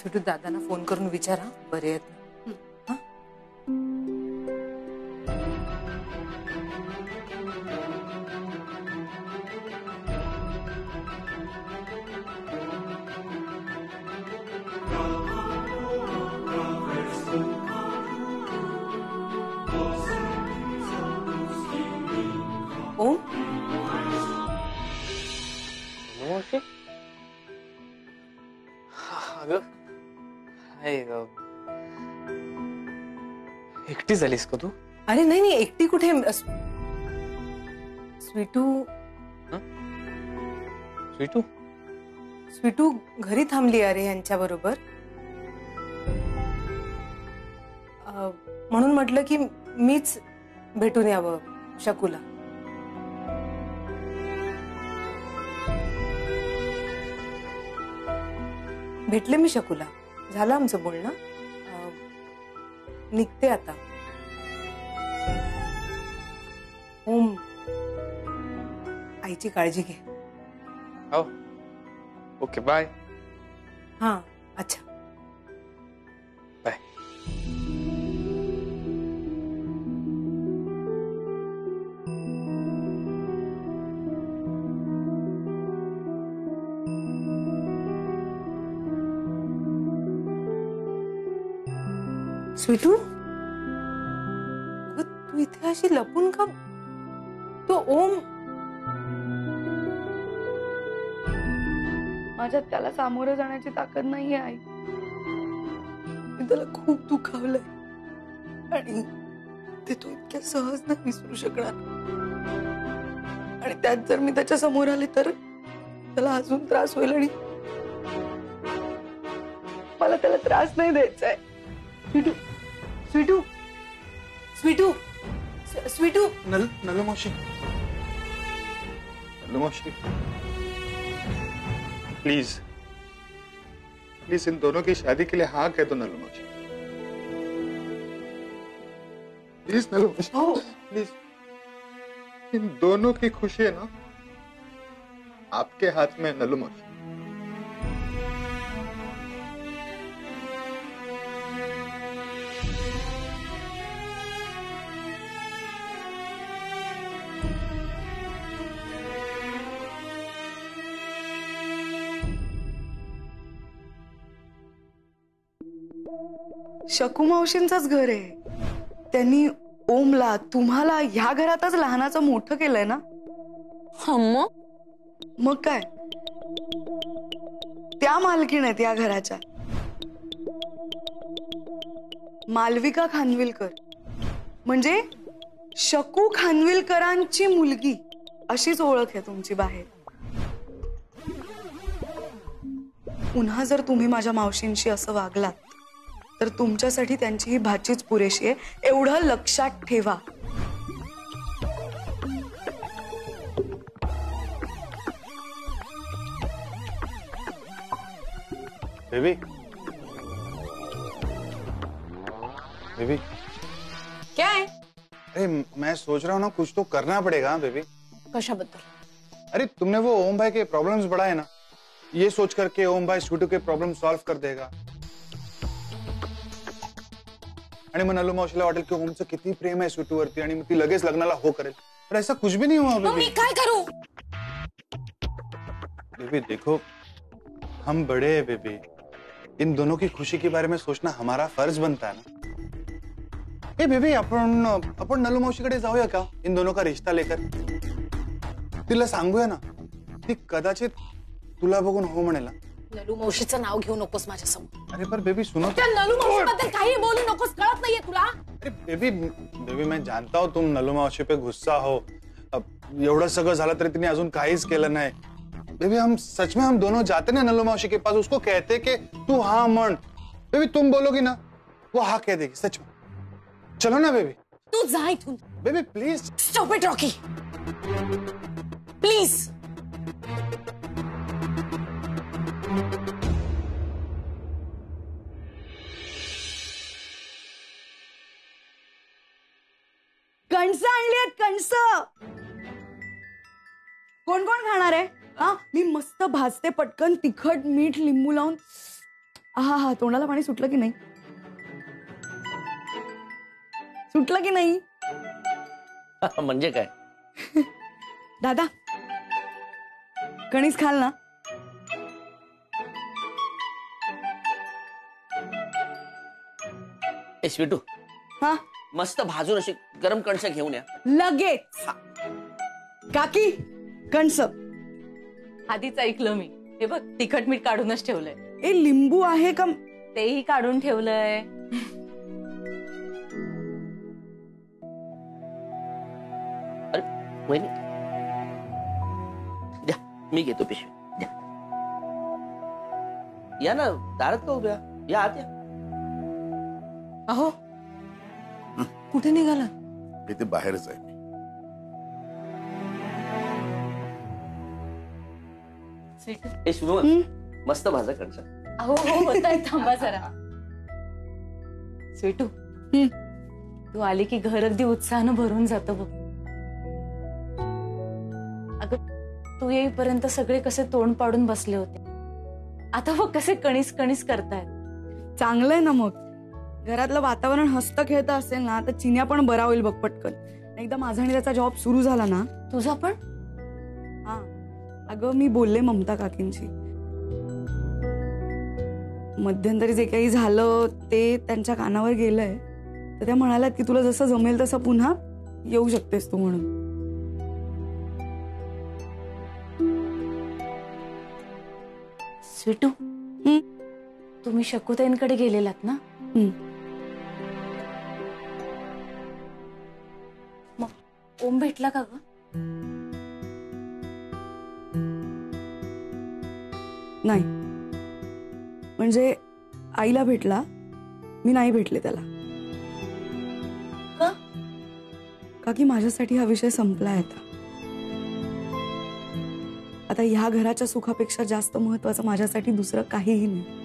स्वीटू दादांना फोन करून विचारा बरे आहेत. ओम एकटी झालीस का तू? अरे नाही नाही एकटी कुठे. स्वीटू स्वीटू स्वीटू घरी थांबली अरे यांच्या बरोबर. म्हणून म्हटलं की मीच भेटून यावं शकूला. भेटले मी शकूला. झालं आमचं बोलणं. निघते आता. ओम आईची काळजी घे. हो ओके बाय. हाँ अच्छा बाय. स्वीटू तू इथे अशी लपून का? तो ओम माझ्यात त्याला सामोरं जाण्याची ताकद नाहीये आई. मी त्याला खूप दुखावलंय आणि ते तू इतक्या सहज नाही विसरू शकणार. आणि त्यात जर मी त्याच्या समोर आले तर त्याला अजून त्रास होईल आणि मला त्याला त्रास नाही द्यायचा आहे. स्वीटू स्वीटू स्वीटू स्वीटू नलू मौसी प्लीज प्लीज इन दोनों की शादी के लिए हाँ कह दो नलू मौसी. प्लीज नलू मौसी प्लीज. इन दोनों की खुशी है ना आपके हाथ में नलू मौसी. शकू मावशींचंच घर आहे. त्यांनी ओमला तुम्हाला ह्या घरातच लहानाचं मोठं केलंय ना. मग काय त्या मालकीण आहेत या घराच्या. मालविका खानविलकर म्हणजे शकू खानविलकरांची मुलगी अशीच ओळख आहे तुमची बाहेर. पुन्हा जर तुम्ही माझ्या मावशींशी असं वागलात तर तुमच्यासाठी त्यांची ही भाचीच पुरेशी आहे एवढं लक्षात ठेवा. बेबी बेबी क्या है? अरे मैं सोच रहा हूँ ना कुछ तो करना पड़ेगा बेबी. कशाबद्दल? अरे तुमने वो ओम भाई के प्रॉब्लम्स बढ़ाए ना, ये सोच करके ओम भाई स्वीटू के प्रॉब्लम सॉल्व कर देगा. आणि मग नलू मावशीला वाटेल की ओमचं किती प्रेम आहे स्वीटूवरती आणि मग ती लगेच लग्नाला हो करेल. पर ऐसा कुछ भी नहीं हुआ बेबी. मी काय करूं? बेबी देखो हम बड़े हैं बेबी. इन दोनों की खुशी के बारे में सोचना हमारा फर्ज बनता है ना. ए बेबी आपण नलू मावशीकडे जाऊया का इन दोनों का रिश्ता लेकर. तिला सांगूया ना. ती कदाचित तुला बघून हो म्हणेल. नलू मावशीचं नाव घेऊ नकोस माझ्या समोर. अरे पर बेबी सुनो. त्या नलू मावशीबद्दल काही बोलू नकोस. कळत नाहीये तुला? अरे बेबी बेबी मैं जानता हूँ तुम नलू मावशी पे गुस्सा हो. एवढं सगळं झालं तरी तिने अजून काहीच केलं नाही. बेबी हम सच में हम दोनों जाते ना नलू मावशी के पास, उसको कहते कि तू हाँ मन. बेबी तुम बोलोगी ना वो हाँ कह देगी सच में. चलो ना बेबी. तू जा इथून. Baby please. Stop it Rocky please. कणसं आणली आहेत कणसं. कोण कोण खाणार आहे? हा मी मस्त भाजते पटकन तिखट मीठ लिंबू लावून. हा हा, तोंडाला पाणी सुटलं की नाही? सुटलं की नाही? म्हणजे काय? दादा, कणीस खाल ना? ए स्वीटू, हा, मस्त भाजून अशी गरम कणसं घेऊन या. लगेच. काकी, कणस. आधीच ऐकलं मी. हे बघ, तिखट मीठ काढूनच ठेवलंय. ए, लिंबू आहे का? तेही काढून ठेवलंय. अरे वहिनी, द्या, मी घेतो पिशवी. द्या. या ना, दारात का उभ्या? या आत या. अहो कुठे निघाला? इथे बाहेरच आहे मी. ए शुभ, मस्त भाजा कणसं. अहो हो, होतंय. थांबा जरा. स्वीटू, तू आली की घर अगदी उत्साहानं भरून जातं बघ. अगं, तू येईपर्यंत सगळे कसे तोंड पाडून बसले होते. आता बघ कसे कणीस कणीस करतायत. चांगलंय ना मग. घरातलं वातावरण हसतं खेळतं असेल ना तर चिन्या पण बरा होईल बघ पटकन. एकदा माझा आणि त्याचा जॉब सुरू झाला ना. तुझा पण? हा, अगं मी बोलले ममता काकींशी. मध्यंतरी जे काही झालं ते त्यांच्या कानावर गेलंय, तर त्या म्हणाल्यात की तुला जसं जमेल तसं पुन्हा येऊ शकतेस तू म्हणून. स्वीटू, तुम्ही शकुताईंकडे गेलेलात ना? मग ओम भेटला का ग? नाही, म्हणजे आईला भेटला, मी नाही भेटले त्याला. का? का की माझ्यासाठी हा विषय संपलाय आता. आता ह्या घराच्या सुखापेक्षा जास्त महत्वाचं माझ्यासाठी दुसरं काहीही नाही.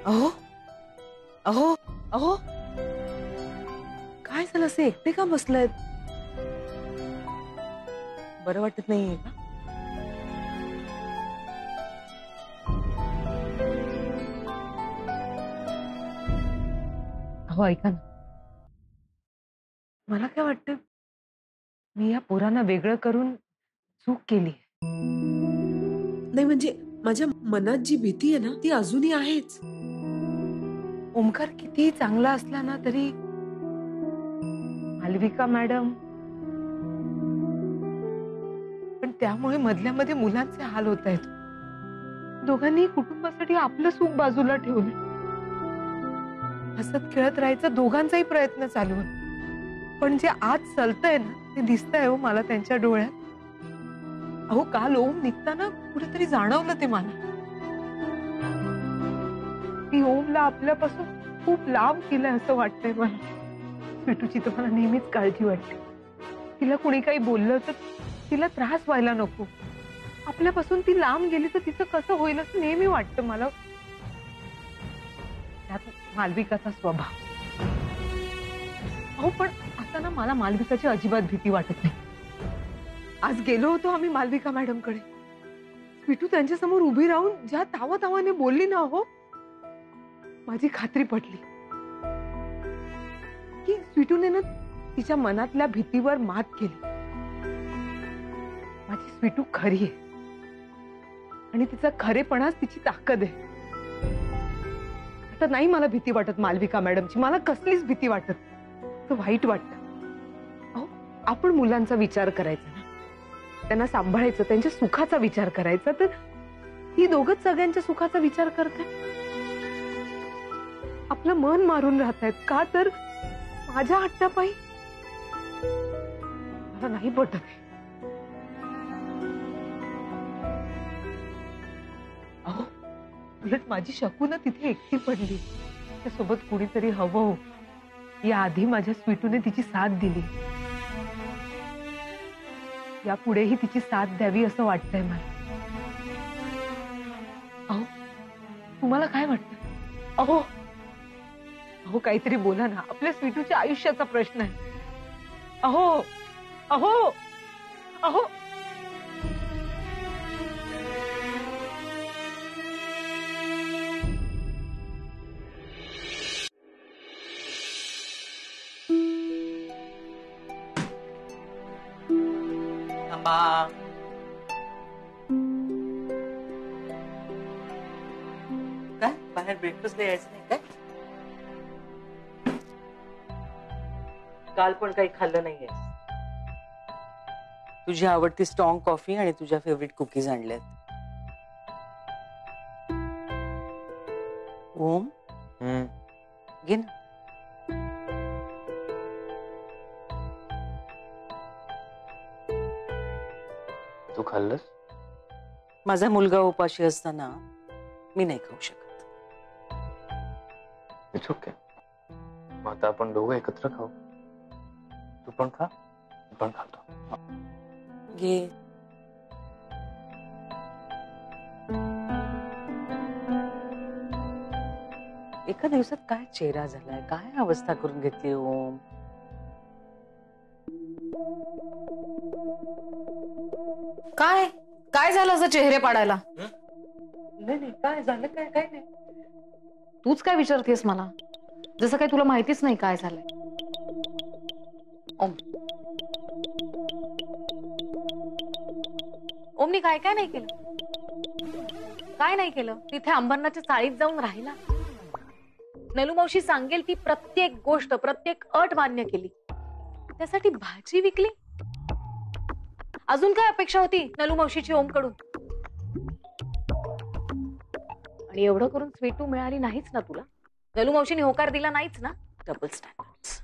अहो अहो अहो, काय झालं? असे एकटे का बसलायत? बरं वाटत नाहीये का? अहो ऐका ना, मला काय वाटतं, मी या पोरांना वेगळं करून चूक केली. नाही म्हणजे माझ्या मनात जी भीती आहे ना ती अजूनही आहेच. ओमकार किती चांगला असला ना तरी मालविका मॅडम, पण त्यामुळे मधल्या मध्ये मुलांचे हाल होत आहेत. दोघांनी कुटुंबासाठी आपलं सुख बाजूला ठेवलं. हसत खेळत राहायचा दोघांचाही प्रयत्न चालू आहे, पण जे आज चालतंय ना ते दिसतंय हो मला त्यांच्या डोळ्यात. अहो काल ओम निघताना कुठेतरी जाणवलं ते मला की ओमला आपल्यापासून खूप लांब केलंय असं वाटतंय मला. स्वीटूची तर मला नेहमीच काळजी वाटते. तिला कुणी काही बोललं तर तिला त्रास व्हायला नको. आपल्यापासून ती लांब गेली तर तिचं कसं होईल असं नेहमी वाटतं मला. त्यात मालविकाचा स्वभाव. अहो पण आता ना मला मालविकाची अजिबात भीती वाटत नाही. आज गेलो होतो आम्ही मालविका मॅडमकडे. स्वीटू त्यांच्या समोर उभी राहून ज्या तावातावाने बोलली ना, हो माझी खात्री पटली की स्वीटूने ना तिच्या मनातल्या भीतीवर मात केली. माझी स्वीटू खरी आहे आणि तिचा खरेपणाच तिची ताकद आहे. आता नाही मला भीती वाटत मालविका मॅडमची, मला कसलीच भीती वाटत. तर वाईट वाटत. अहो आपण मुलांचा विचार करायचा ना, त्यांना सांभाळायचं, त्यांच्या सुखाचा विचार करायचा. तर ही दोघच सगळ्यांच्या सुखाचा विचार करतात. आपलं मन मारून राहतायत का तर माझ्या हट्टापायी. मला नाही पटत. अहो उलट माझी शकू ना तिथे एकटी पडली. त्यासोबत कुणीतरी हवं. या आधी माझ्या स्वीटूने तिची साथ दिली, यापुढेही तिची साथ द्यावी असं वाटतंय मला. अहो, तुम्हाला काय वाटतं? अहो अहो काहीतरी बोला ना, आपल्या स्वीटूच्या आयुष्याचा प्रश्न आहे. अहो अहो अहो थांबा. काय बाहेर ब्रेकफास्ट द्यायचं नाही काय? काल पण काही खाल्लं नाहीये. तुझी आवडती स्ट्रॉंग कॉफी आणि तुझ्या फेवरेट कुकीज आणल्यात. ओम घे ना. तू खाल्लंस? माझा मुलगा उपाशी असताना मी नाही खाऊ शकत. It's okay. मग आता आपण दोघं एकत्र खाऊ. तू पण खा, मी पण खातो. घे. एका दिवसात काय चेहरा झालाय, काय अवस्था करून घेतली ओम. काय काय झालं असं चेहरे पाडायला? नाही नाही, काय झालं, काय काय नाही. तूच काय विचारतेस मला, जसं काही तुला माहितीच नाही काय झालंय. ओमनी काय काय नाही केलं? काय नाही केलं? तिथे अंबरनाथच्या चाळीत जाऊन राहिला. नलू मावशी सांगेल ती प्रत्येक गोष्ट, प्रत्येक अट मान्य केली. त्यासाठी भाजी विकली. अजून काय अपेक्षा होती नलू मावशीची ओमकडून? आणि एवढं करून स्वीटू मिळाली नाहीच ना तुला? नलू मावशीने होकार दिला नाहीच ना? Double standards.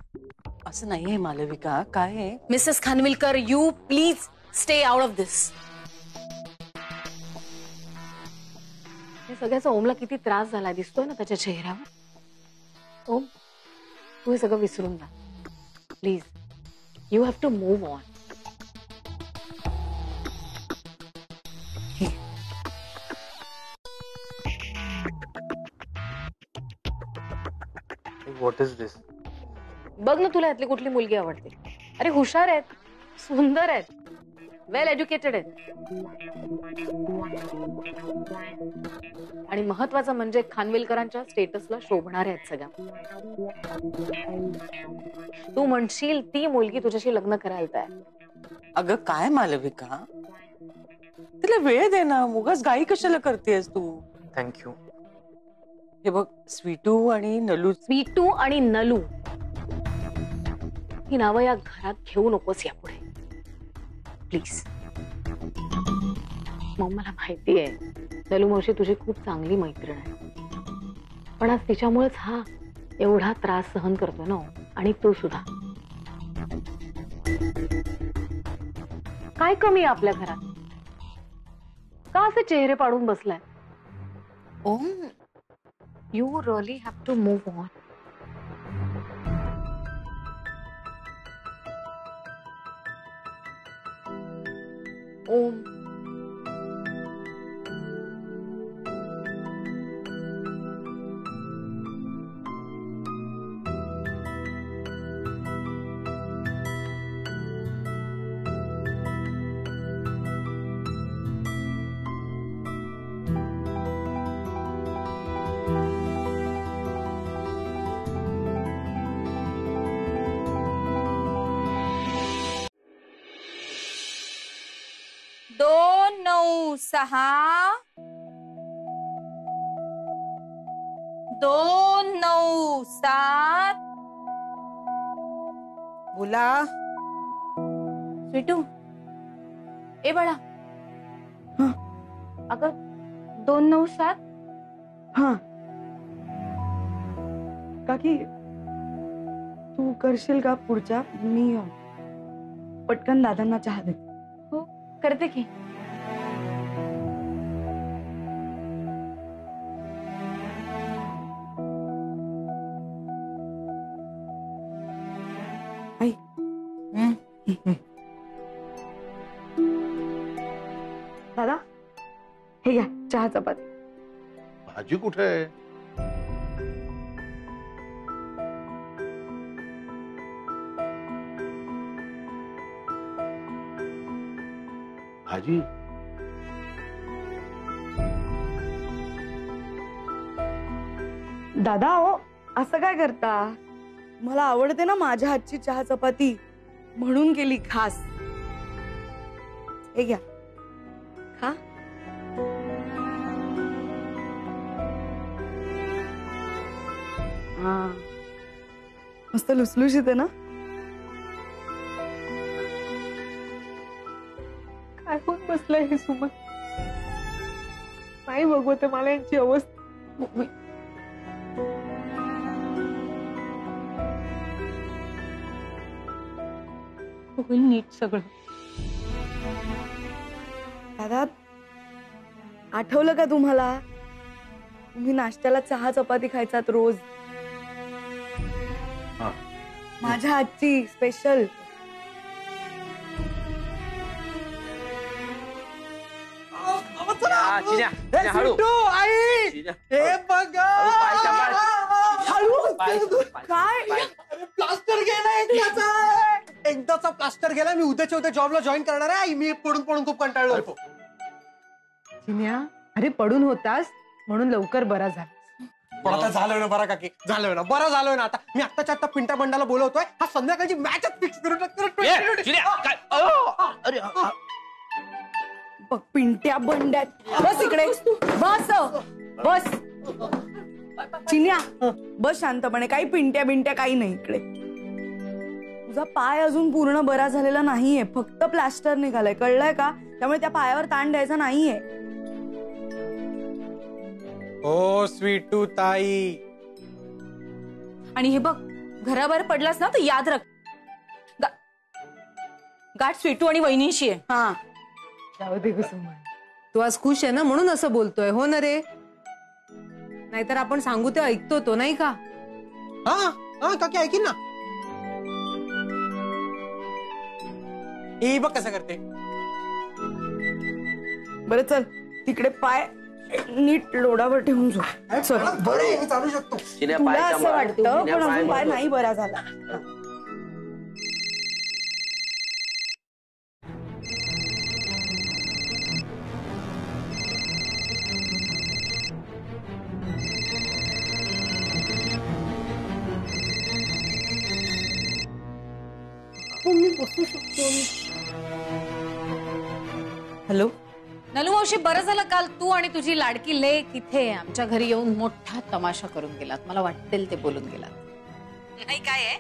असं नाहीये मालविका. काय आहे? Mrs Khanvilkar, you please stay out of this. हे सगळ्याचा ओमला किती त्रास झाला दिसतोय ना त्याच्या चेहऱ्यावर. ओम, तू हे सगळं विसरून जा please. You have to move on. What is this? बघ ना तुला यातली कुठली मुलगी आवडते. अरे हुशार आहेत, सुंदर आहेत, वेल एज्युकेटेड आहेत, आणि महत्वाचं म्हणजे खानविलकरांच्या स्टेटसला शोभणारे आहेत सगळ्या. तू म्हणशील ती मुलगी तुझ्याशी लग्न करायला तयार. अगं काय मालविका, तिला वेळ दे ना. उगाच घाई कशाला करतेस तू? थँक्यू. हे बघ, स्वीटू आणि नलू. स्वीटू आणि नलू ही नावं या घरात घेऊ नकोस यापुढे प्लीज. मग मला माहिती आहे नलू मावशी तुझी खूप चांगली मैत्रीण आहे, पण आज तिच्यामुळेच हा एवढा त्रास सहन करतो ना. आणि तू सुद्धा. काय कमी आहे आपल्या घरात? का असे चेहरे पाडून बसलाय? Om, you really have to move on. Om, दोन नऊ सहा 297. बोला. स्वीटू, ए बाळा. अगं 297. हा काकी, तू करशील का पुढच्या? मी पटकन दादांना चहा देते. हो करते की. दादा हे घ्या चहा चपाती. भाजी कुठे आहे? भाजी दादा हो असं काय करता? मला आवडते ना माझ्या हातची चहा चपाती, म्हणून केली खास. हे घ्या खा. हा मस्त लुसलुशीत आहे ना. काय होत बसलंय हे सुमन? नाही बघवत आहे मला यांची अवस्था. होईल नीट सगळं. दादा आठवलं का तुम्हाला? तुम्ही नाश्त्याला चहा चपाती खायचात रोज. हा. माझ्या हातची स्पेशल. काय प्लास्टर गेला एकदाचा प्लास्टर गेला. मी उद्याच्या उद्या जॉबला जॉईन करणार आहे. मी पडून पडून खूप कंटाळलो होतो. चिन्या अरे पडून होतास म्हणून लवकर बरा झाला. पण आता झालोय ना बरा काकी. झालोय ना बरं झालोय ना. आता मी आत्ताच्या आत्ता पिंटा बंडाला बोलवतोय. हा संध्याकाळची मॅचच फिक्स करू बघ पिंट्या बंड्यात. बस इकडे बस बस. चिन्या बस शांतपणे. काही पिंट्या बिंट्या काही नाही इकडे. तुझा पाय अजून पूर्ण बरा झालेला नाहीये. फक्त प्लास्टर निघालाय कळलंय का? त्यामुळे त्या पायावर ताण द्यायचा नाहीये. ओ स्वीटू ताई. आणि हे बघ घराबाहेर पडलास ना तर याद राख गाठ स्वीटू आणि वहिनीशी आहे. हा जाऊ दे ग सुमन. तू आज खुश आहे ना म्हणून असं बोलतोय. हो ना रे. नाहीतर आपण सांगू ते ऐकतो तो नाही का? हा हा काकी ऐकीन ना. हे बघ कसं करते. बरं चल तिकडे पाय नीट लोडावर ठेवून झोप. चल बरं मी चालू शकतो. तुला असं वाटतं पण अजून पाय नाही बरा झाला. मी बसू शकतो. हॅलो नलू मावशी, बरं झालं काल तू आणि तुझी लाडकी लेक इथे आमच्या घरी येऊन मोठा तमाशा करून गेलात. मला वाटेल ते बोलून गेलात. नाही काय आहे,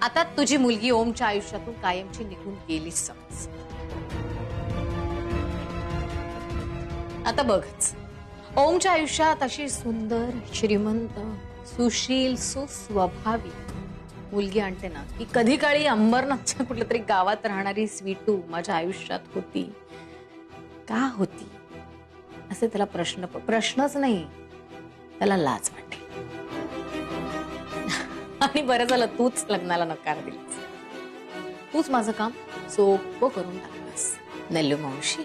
आता तुझी मुलगी ओमच्या आयुष्यातून कायमची निघून गेलीच समज. आता बघच ओमच्या आयुष्यात अशी सुंदर, श्रीमंत, सुशील, सुस्वभावी मुलगी आणते ना की कधी काळी अंबरनाथच्या कुठल्या तरी गावात राहणारी स्वीटू माझ्या आयुष्यात होती का होती असे त्याला प्रश्नच नाही, त्याला लाज वाटते. आणि बरं झालं तूच लग्नाला नकार दिलास. तूच माझं काम सोपं करून टाकलास नल्लू मावशी.